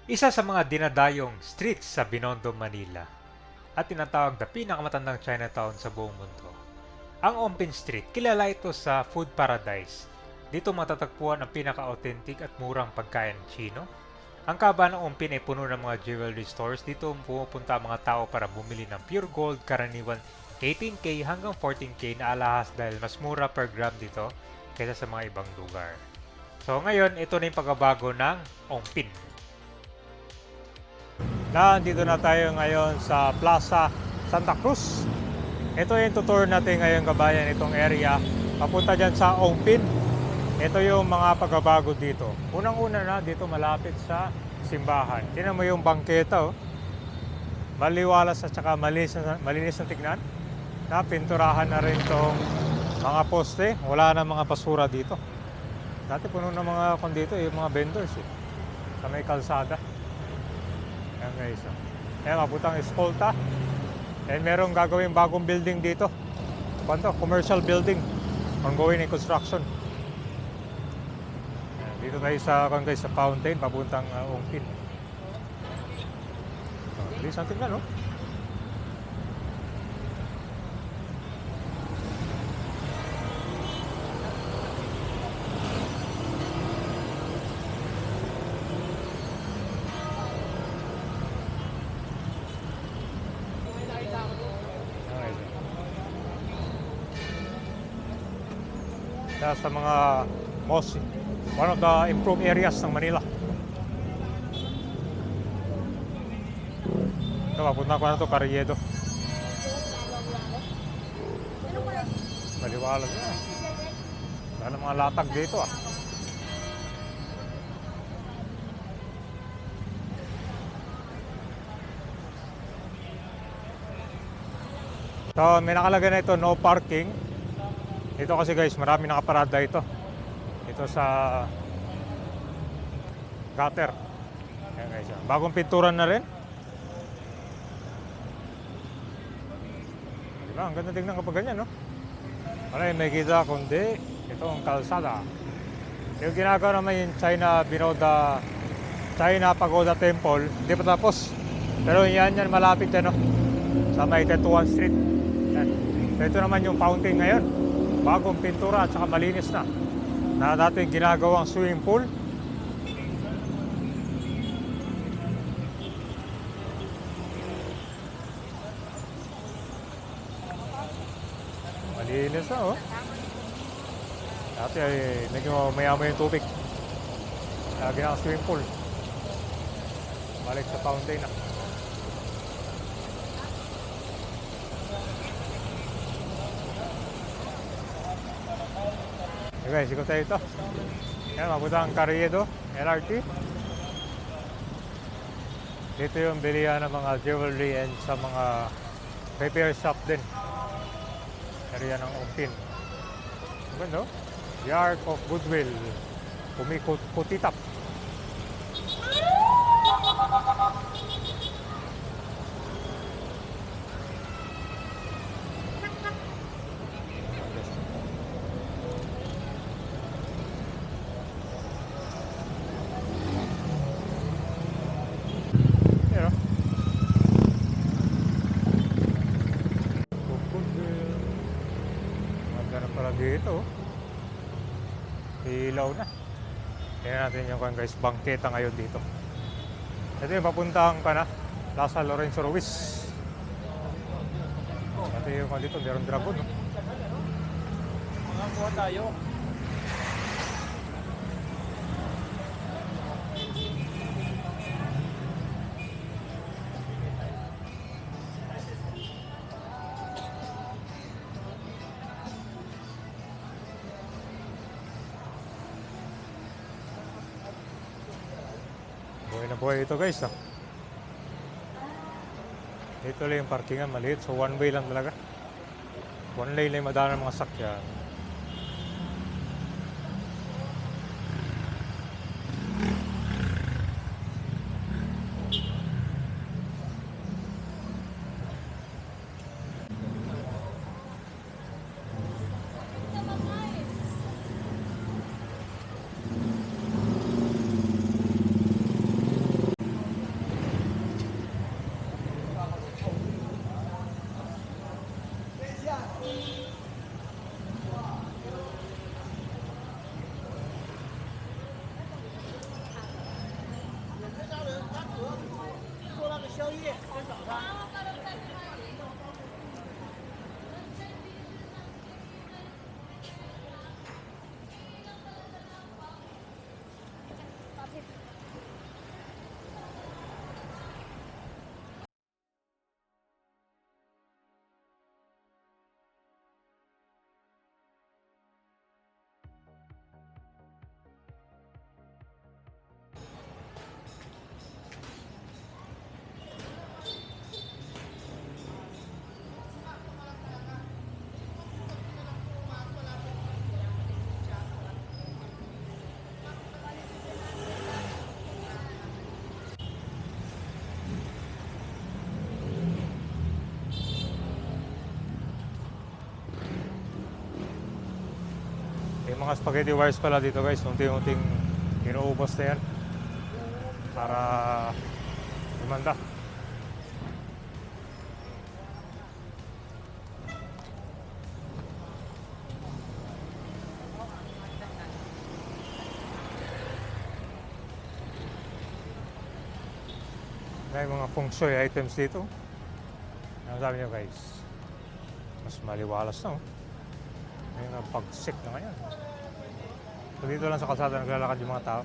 Isa sa mga dinadayong streets sa Binondo, Manila at tinatawag na pinakamatandang Chinatown sa buong mundo. Ang Ongpin Street, kilala ito sa food paradise. Dito matatagpuan ang pinaka-authentic at murang pagkain Chino. Ang kaban ng Ongpin ay puno ng mga jewelry stores. Dito pumupunta ang mga tao para bumili ng pure gold, karaniwan 18K hanggang 14K na alahas dahil mas mura per gram dito kaysa sa mga ibang lugar. So ngayon, ito na yung pagbabago ng Ongpin. Nandito na tayo ngayon sa Plaza Santa Cruz. Ito yung tutur natin ngayon kabayan, itong area. Papunta dyan sa Ongpin. Ito yung mga pagbabago dito. Unang-una na dito malapit sa simbahan. Tingnan mo yung bangketa, oh. Maliwalas at saka malinis na tignan. Napinturahan na rin itong mga poste. Wala na mga basura dito. Dati puno na mga kondito, yung mga vendors sa may kalsada. Ayan guys. Ayan, maputang Escolta. And merong gagawin bagong building dito. Panto, commercial building. Ongoing in construction. Ayan, dito tayo sa fountain, papuntang Ongpin. Bilis ang tingnan, no? Sa mga most one of the improved areas ng Manila. Ito, papunta ko na ito, Carriedo. Maliwalag na. Wala mga latag dito, ah. So, may nakalagay na ito, no parking. Ito kasi guys, marami nakaparada ito. Ito sa gutter. Ayan guys, bagong pinturan na rin. Diba? Ang ganda tingnan kapag ganyan, no? Wala yung may kita, kundi ito ang kalsada. Yung ginagawa naman yung China Pagoda Temple, hindi pa tapos. Pero yan malapit yan, no? Sa may Tetuan Street. Yan. So, ito naman yung fountain ngayon. Bagong pintura at saka malinis na dating ginagawang swimming pool. Malinis na, oh. Dati ay medyo mayamo yung tubig. Ginawang swimming pool. Balik sa fountain na. Okay, sikot tayo ito. Yan, mapunta ang Carriedo, LRT. Dito yung bilihan ng mga jewelry and sa mga repair shop din. Area ng Ongpin. Ano? The Ark of Goodwill. Pumikot-kutitap. Dito ilaw na. Tingnan natin yung guys, bangketa ngayon dito. Ito yung papuntang Plaza Lorenzo Ruiz. Ito yung dito, meron dragon, no? Mga kuha tayo. Buhay na buhay ito guys, no? Dito lang yung parkingan, maliit. So one way lang talaga. One lane lang madaan ng mga sakyan. mga spaghetti wires pala dito guys, unti-unting inuubos na yan para lumanda. May mga feng shui items dito. Ano sabi niyo guys? Mas maliwalas na oh. May mga pagsik na ngayon. So dito lang sa kalsada naglalakad yung mga tao.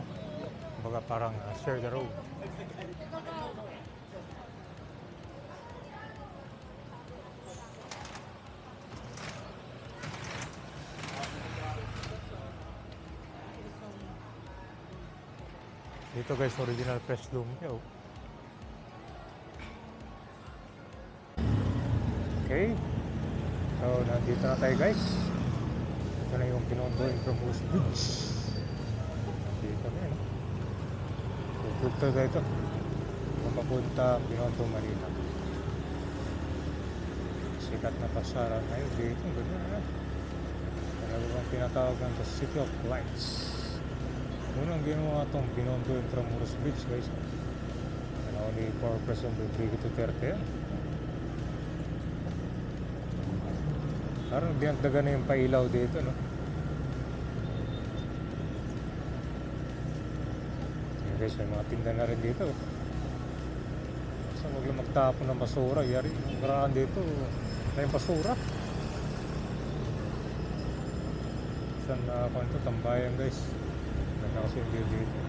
Kumbaga parang share the road. Dito guys, original fresh lumpia oh. Okay. So, nandito na tayo guys. Ito na yung Binondo Intramuros Bridge. Dito na yun. Pupunta tayo ito. Papunta Binondo, Manila. Sikat na pasara ngayon dito. Ganyan na. Talaga bang tinatawag ng City of Lights. Unang ginawa itong Binondo Intramuros Bridge guys. Ano ni former President Rodrigo Duterte yan. Parang dinagdagan na yung pailaw dito, no? Yan guys, may mga tinda na rin dito. Basta huwag lang magtapon ng basura. Yari, yung garahan dito, may basura. Saan na ako ito? Tambayan guys. Nagkakasin dito.